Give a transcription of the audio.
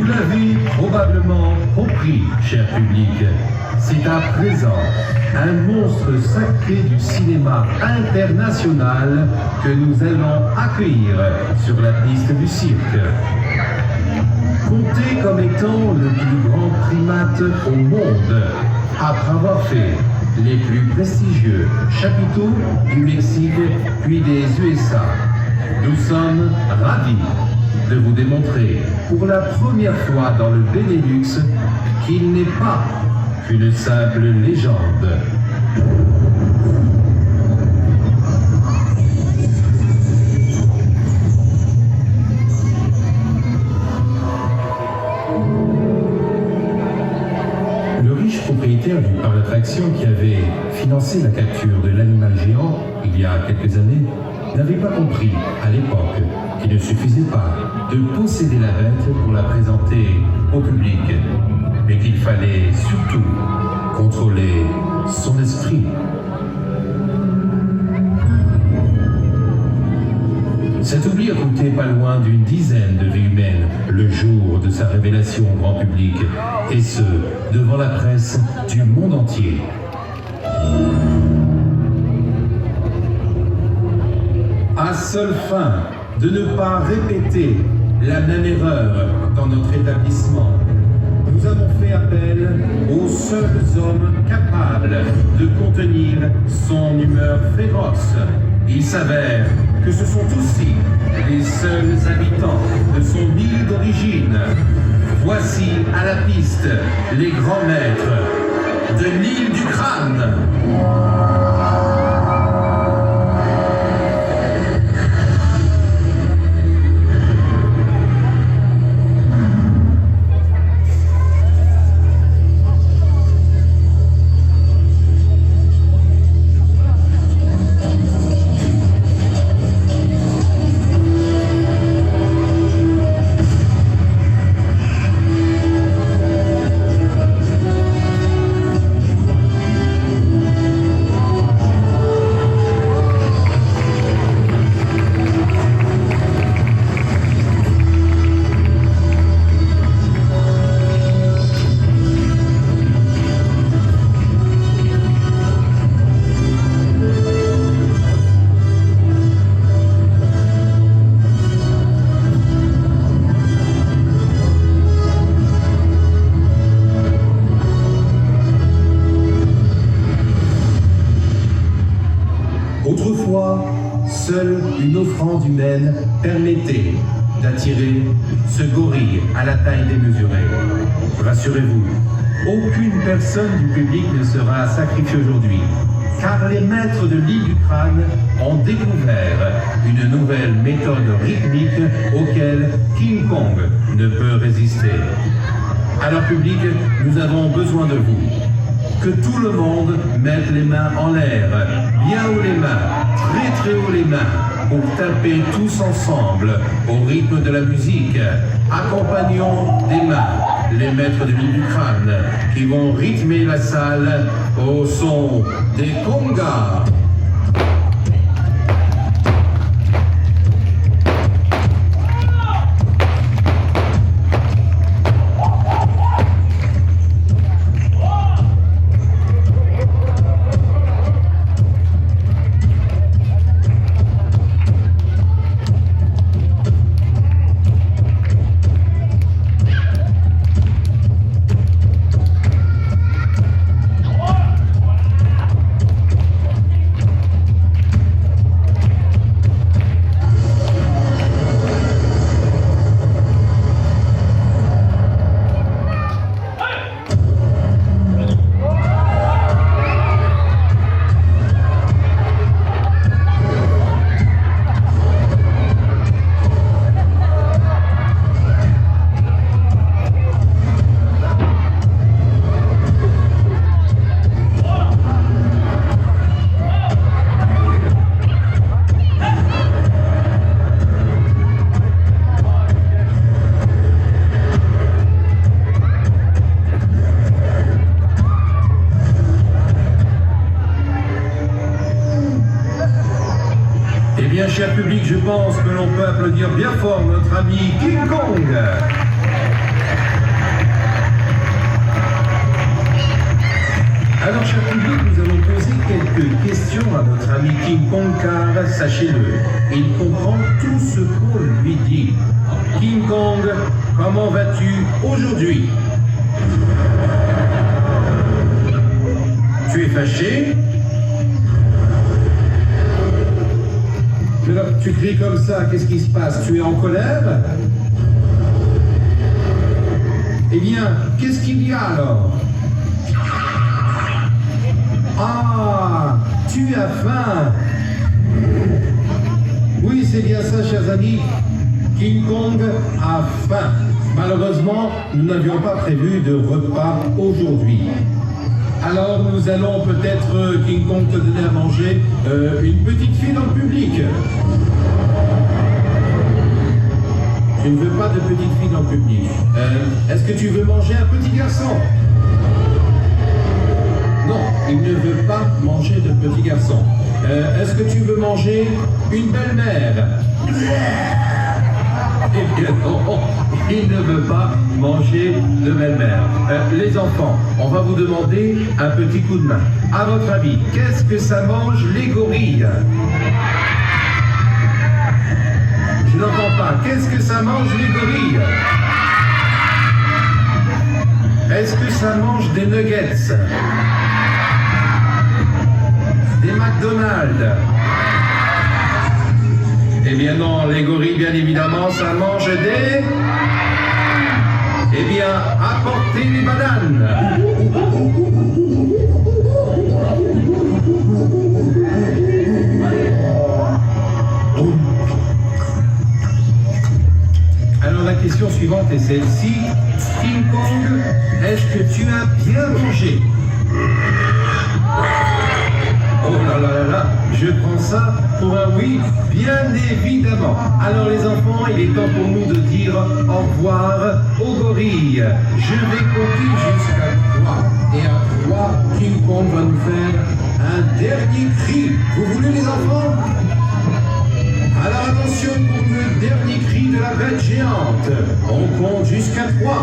Vous l'avez probablement compris, cher public, c'est à présent un monstre sacré du cinéma international que nous allons accueillir sur la piste du cirque. Compté comme étant le plus grand primate au monde, après avoir fait les plus prestigieux chapiteaux du Mexique puis des USA. Nous sommes ravis de vous démontrer pour la première fois dans le Benelux qu'il n'est pas qu'une simple légende. Le riche propriétaire du parc d'attractions qui avait financé la capture de l'animal géant il y a quelques années n'avait pas compris à l'époque qu'il ne suffisait pas de posséder la bête pour la présenter au public, mais qu'il fallait surtout contrôler son esprit. Cet oubli a coûté pas loin d'une dizaine de vies humaines le jour de sa révélation au grand public, et ce, devant la presse du monde entier. À seule fin de ne pas répéter la même erreur dans notre établissement, nous avons fait appel aux seuls hommes capables de contenir son humeur féroce. Il s'avère que ce sont aussi les seuls habitants de son île d'origine. Voici à la piste les grands maîtres de l'île du crâne. Autrefois, seule une offrande humaine permettait d'attirer ce gorille à la taille démesurée. Rassurez-vous, aucune personne du public ne sera sacrifiée aujourd'hui, car les maîtres de l'île du crâne ont découvert une nouvelle méthode rythmique auquel King Kong ne peut résister. Alors public, nous avons besoin de vous. Que tout le monde mette les mains en l'air, bien haut les mains, très très haut les mains, pour taper tous ensemble au rythme de la musique. Accompagnons des mains les maîtres de l'île du crâne qui vont rythmer la salle au son des congas. bien, cher public, je pense que l'on peut applaudir bien fort notre ami King Kong. attention à notre ami King Kong car, sachez-le, il comprend tout ce qu'on lui dit. King Kong, comment vas-tu aujourd'hui? Tu es fâché? Mais là, tu cries comme ça, qu'est-ce qui se passe? Tu es en colère? Eh bien, qu'est-ce qu'il y a alors? Ah, tu as faim. Oui, c'est bien ça, chers amis. King Kong a faim. Malheureusement, nous n'avions pas prévu de repas aujourd'hui. Alors, nous allons peut-être, King Kong, te donner à manger une petite fille dans le public. Tu ne veux pas de petite fille dans le public. Est-ce que tu veux manger un petit garçon? Non, il ne veut pas manger de petit garçon. Est-ce que tu veux manger une belle-mère? Eh bien non, il ne veut pas manger de belle-mère. Les enfants, on va vous demander un petit coup de main. À votre avis, qu'est-ce que ça mange les gorilles? Je n'entends pas. Qu'est-ce que ça mange les gorilles? Est-ce que ça mange des nuggets? Des McDonald's? Eh bien non, les gorilles, bien évidemment, ça mange des... Eh bien, apportez les bananes. Alors la question suivante est celle-ci. King Kong, est-ce que tu as bien mangé? Oh là là là là, je prends ça pour un oui, bien évidemment. Alors les enfants, il est temps pour nous de dire au revoir aux gorilles. Je vais compter jusqu'à 3. Et à 3, King Kong va nous faire un dernier cri. Vous voulez les enfants? Alors attention pour le dernier cri de la bête géante. On compte jusqu'à 3.